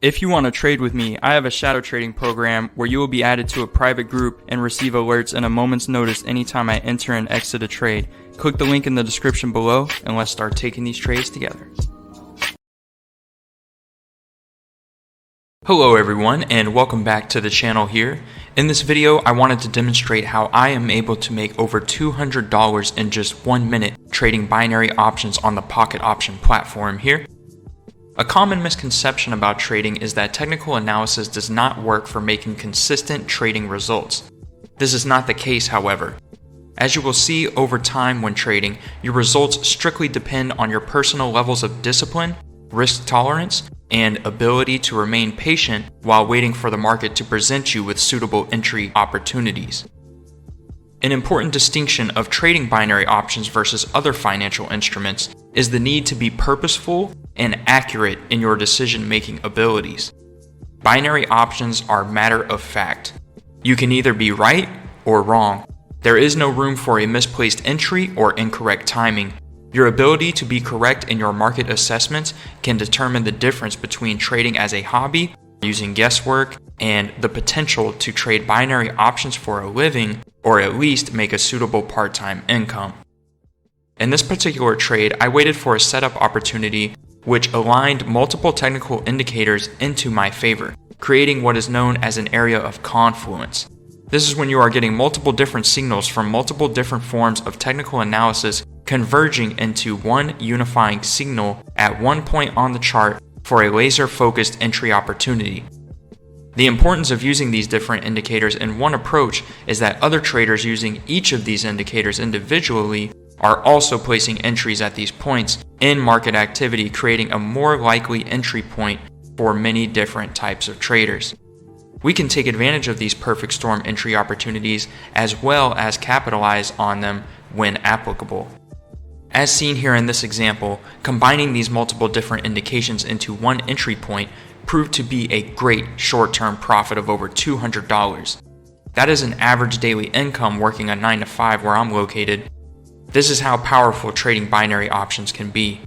If you want to trade with me, I have a shadow trading program where you will be added to a private group and receive alerts in a moment's notice anytime I enter and exit a trade. Click the link in the description below and let's start taking these trades together. Hello everyone and welcome back to the channel here. In this video, I wanted to demonstrate how I am able to make over $200 in just 1 minute trading binary options on the Pocket Option platform here. A common misconception about trading is that technical analysis does not work for making consistent trading results. This is not the case, however. As you will see over time when trading, your results strictly depend on your personal levels of discipline, risk tolerance, and ability to remain patient while waiting for the market to present you with suitable entry opportunities. An important distinction of trading binary options versus other financial instruments is the need to be purposeful and accurate in your decision-making abilities. Binary options are matter of fact. You can either be right or wrong. There is no room for a misplaced entry or incorrect timing. Your ability to be correct in your market assessments can determine the difference between trading as a hobby, using guesswork, and the potential to trade binary options for a living or at least make a suitable part-time income. In this particular trade, I waited for a setup opportunity which aligned multiple technical indicators into my favor, creating what is known as an area of confluence. This is when you are getting multiple different signals from multiple different forms of technical analysis converging into one unifying signal at one point on the chart for a laser-focused entry opportunity. The importance of using these different indicators in one approach is that other traders using each of these indicators individually are also placing entries at these points in market activity, creating a more likely entry point for many different types of traders. We can take advantage of these perfect storm entry opportunities as well as capitalize on them when applicable. As seen here in this example, combining these multiple different indications into one entry point proved to be a great short-term profit of over $200. That is an average daily income working a 9 to 5 where I'm located. This is how powerful trading binary options can be.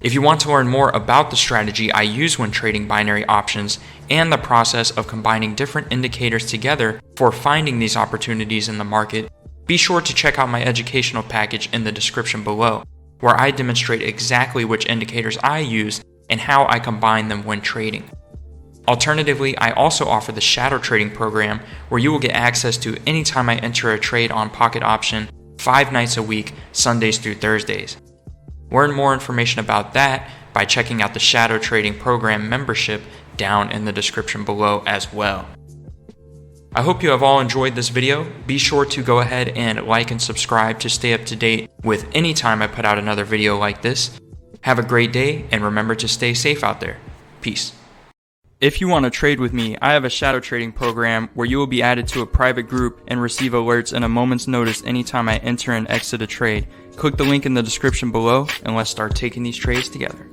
If you want to learn more about the strategy I use when trading binary options and the process of combining different indicators together for finding these opportunities in the market, be sure to check out my educational package in the description below, where I demonstrate exactly which indicators I use and how I combine them when trading. Alternatively, I also offer the shadow trading program where you will get access to anytime I enter a trade on Pocket Option 5 nights a week, Sundays through Thursdays. Learn more information about that by checking out the shadow trading program membership down in the description below as well. I hope you have all enjoyed this video. Be sure to go ahead and like and subscribe to stay up to date with any time I put out another video like this. Have a great day and remember to stay safe out there. Peace. If you want to trade with me, I have a shadow trading program where you will be added to a private group and receive alerts in a moment's notice anytime I enter and exit a trade. Click the link in the description below and let's start taking these trades together.